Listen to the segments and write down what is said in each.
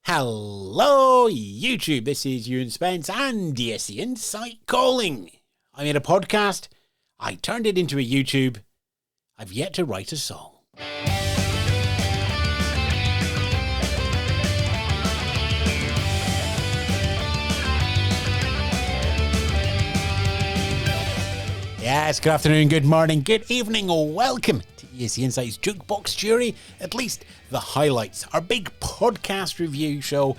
Hello, YouTube. This is Ewan Spence and ESC Insight calling. I made a podcast. I turned it into a YouTube. I've yet to write a song. Yes, good afternoon, good morning, good evening, welcome to ESC Insight's Jukebox Jury, at least the highlights, our big podcast review show.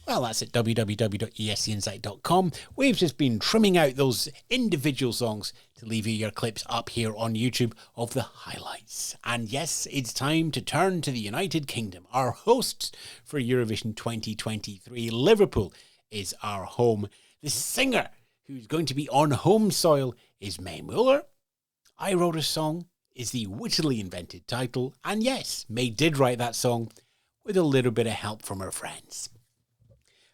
Well, that's at www.escinsight.com. We've just been trimming out those individual songs to leave you your clips up here on YouTube of the highlights. And yes, it's time to turn to the United Kingdom, our hosts for Eurovision 2023. Liverpool is our home. The singer who's going to be on home soil is Mae Muller. I Wrote a Song is the wittily invented title. And yes, Mae did write that song with a little bit of help from her friends.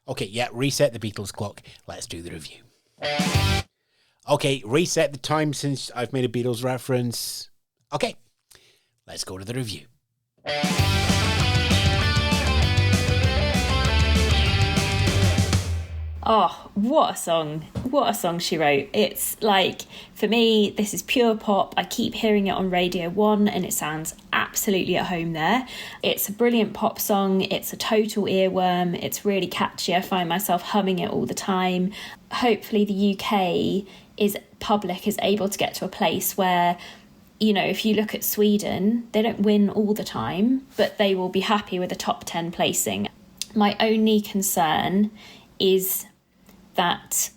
Okay, yeah, reset the Beatles clock. Let's do the review. Okay, reset the time since I've made a Beatles reference. Okay, let's go to the review. Oh, what a song. What a song she wrote. It's like, for me, this is pure pop. I keep hearing it on Radio 1 and it sounds absolutely at home there. It's a brilliant pop song. It's a total earworm. It's really catchy. I find myself humming it all the time. Hopefully the UK public is able to get to a place where, you know, if you look at Sweden, they don't win all the time, but they will be happy with a top 10 placing. My only concern is that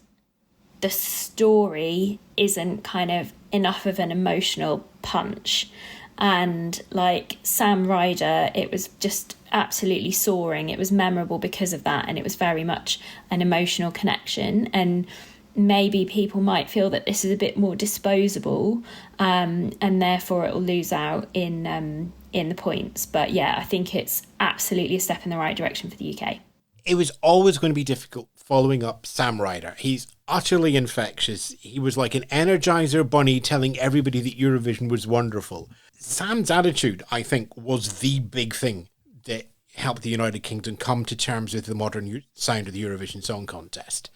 the story isn't kind of enough of an emotional punch. And like Sam Ryder, it was just absolutely soaring. It was memorable because of that, and it was very much an emotional connection. And maybe people might feel that this is a bit more disposable, and therefore it will lose out in the points. But yeah, I think it's absolutely a step in the right direction for the UK. It was always going to be difficult following up Sam Ryder. He's utterly infectious. He was like an Energizer bunny telling everybody that Eurovision was wonderful. Sam's attitude, I think, was the big thing that helped the United Kingdom come to terms with the modern sound of the Eurovision Song Contest.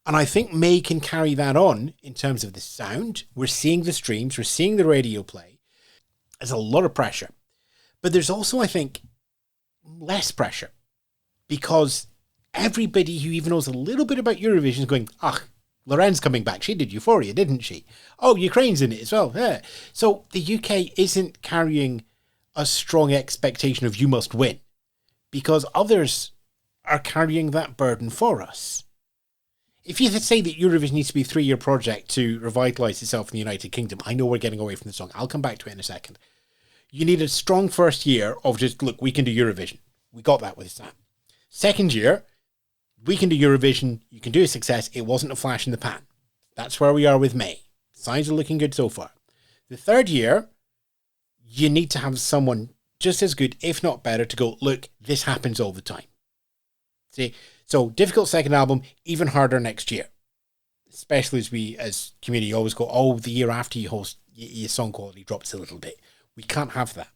And I think Mae can carry that on in terms of the sound. We're seeing the streams, we're seeing the radio play. There's a lot of pressure. But there's also, I think, less pressure. Because everybody who even knows a little bit about Eurovision is going, Loren's coming back. She did Euphoria, didn't she? Oh, Ukraine's in it as well. Yeah. So the UK isn't carrying a strong expectation of you must win, because others are carrying that burden for us. If you say that Eurovision needs to be a 3-year project to revitalise itself in the United Kingdom, I know we're getting away from the song. I'll come back to it in a second. You need a strong first year of just, look, we can do Eurovision. We got that with Sam. Second year, we can do Eurovision, you can do a success, it wasn't a flash in the pan. That's where we are with Mae. Signs are looking good so far. The third year, you need to have someone just as good, if not better, to go, look, this happens all the time. See, so difficult second album, even harder next year. Especially as we, as community, always go, the year after you host, your song quality drops a little bit. We can't have that.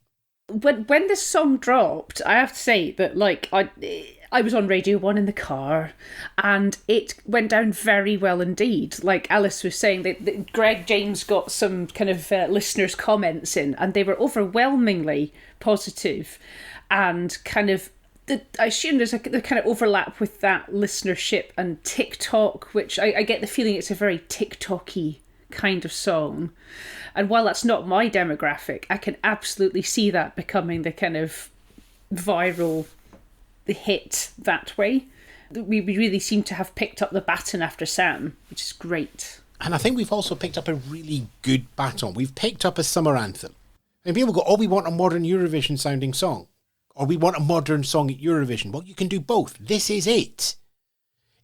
When this song dropped, I have to say that, like, I was on Radio 1 in the car, and it went down very well indeed. Like Alice was saying, that Greg James got some kind of listeners' comments in, and they were overwhelmingly positive, and kind of, I assume there's a kind of overlap with that listenership and TikTok, which I get the feeling it's a very TikTok-y kind of song. And while that's not my demographic, I can absolutely see that becoming the kind of viral hit that way. We really seem to have picked up the baton after Sam, which is great. And I think we've also picked up a really good baton. We've picked up a summer anthem. And people go, we want a modern Eurovision sounding song. Or we want a modern song at Eurovision. Well, you can do both. This is it.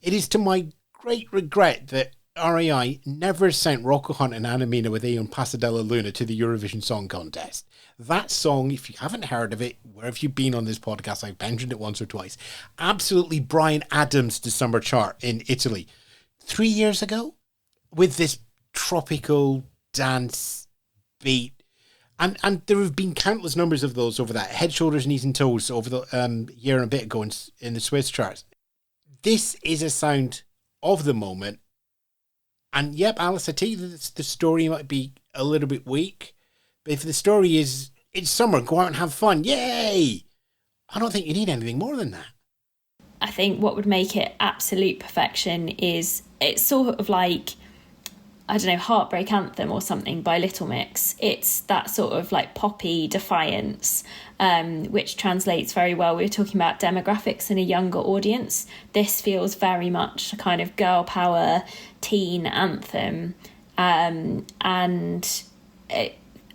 It is to my great regret that RAI never sent Rocco Hunt and Anna Mina with Aeon Pasadella Luna to the Eurovision Song Contest. That song, if you haven't heard of it, where have you been on this podcast? I've mentioned it once or twice. Absolutely Bryan Adams' December chart in Italy 3 years ago, with this tropical dance beat And there have been countless numbers of those over that. Head, shoulders, knees and toes over the year and a bit ago in the Swiss charts. This is a sound of the moment. And yep, Alice, I tell you that the story might be a little bit weak. But if the story is, it's summer, go out and have fun. Yay! I don't think you need anything more than that. I think what would make it absolute perfection is it's sort of like, I don't know, Heartbreak Anthem or something by Little Mix. It's that sort of like poppy defiance, which translates very well. We were talking about demographics in a younger audience. This feels very much a kind of girl power teen anthem.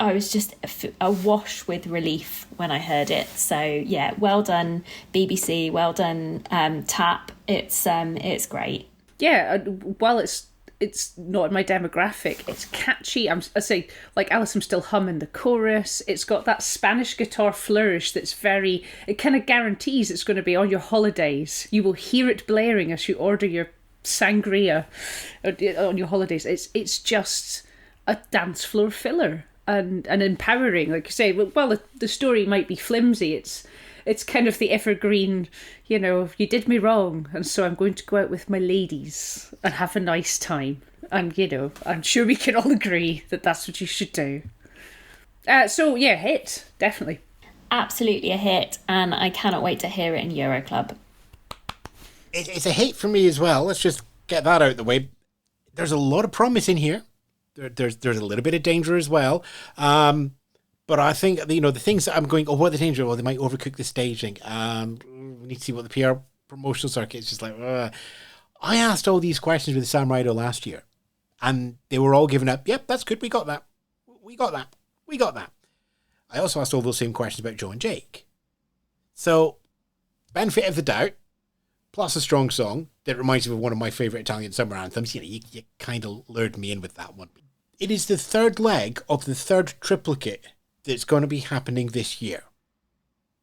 I was just awash with relief when I heard it. So yeah, well done BBC, well done TAP. It's great. Yeah, while it's not in my demographic, it's catchy. I say, like Alice, I'm still humming the chorus. It's got that Spanish guitar flourish that's it kind of guarantees it's going to be on your holidays. You will hear it blaring as you order your sangria on your holidays. It's just a dance floor filler and empowering. Like you say, well, the story might be flimsy. It's kind of the evergreen, you did me wrong, and so I'm going to go out with my ladies and have a nice time. And, I'm sure we can all agree that that's what you should do. So, yeah, hit, definitely. Absolutely a hit, and I cannot wait to hear it in Euroclub. It's a hit for me as well. Let's just get that out of the way. There's a lot of promise in here. There's a little bit of danger as well. But I think, the things that I'm going, what are the danger? Well, they might overcook the staging. We need to see what the PR promotional circuit is just like. I asked all these questions with Sam Ryder last year, and they were all giving up. Yep, that's good. We got that. I also asked all those same questions about Joe and Jake. So, benefit of the doubt, plus a strong song that reminds me of one of my favourite Italian summer anthems. You kind of lured me in with that one. It is the third leg of the third triplicate that's going to be happening this year.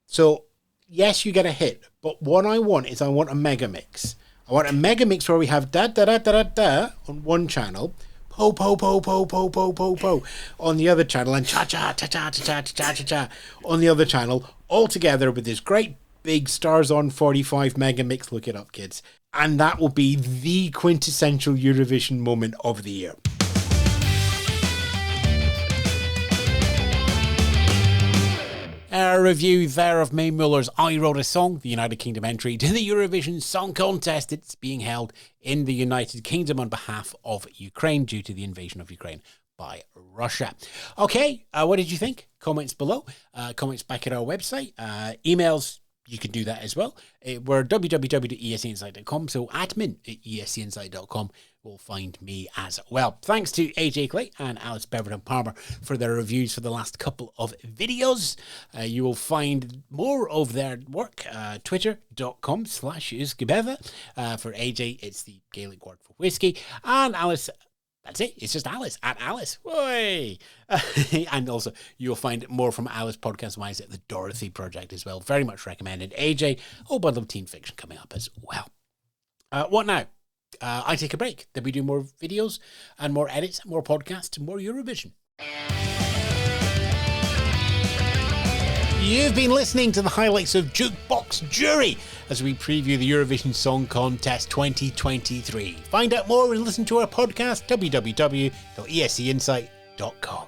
So, yes, you get a hit, but what I want a mega mix. I want a mega mix where we have da da da da da da on one channel, po po po po po po po po on the other channel, and cha cha cha cha cha cha cha cha cha on the other channel, all together with this great big Stars on 45 mega mix. Look it up, kids. And that will be the quintessential Eurovision moment of the year. A review there of Mae Muller's I Wrote a Song, the United Kingdom entry to the Eurovision Song Contest. It's being held in the United Kingdom on behalf of Ukraine due to the invasion of Ukraine by Russia. Okay, what did you think? Comments below. Comments back at our website. Emails, you can do that as well. We're www.escinsight.com, so admin at escinsight.com will find me as well. Thanks to AJ Clay and Alice Beverton Palmer for their reviews for the last couple of videos. You will find more of their work, twitter.com/usgibeva. For AJ, it's the Gaelic word for whiskey. And Alice, that's it. It's just Alice, at Alice. Way. And also, you'll find more from Alice podcast-wise at the Dorothy Project as well. Very much recommended. AJ, bundle of teen fiction coming up as well. What now? I take a break. Then we do more videos and more edits, more podcasts, and more Eurovision. You've been listening to the highlights of Jukebox Jury as we preview the Eurovision Song Contest 2023. Find out more and listen to our podcast, www.escinsight.com.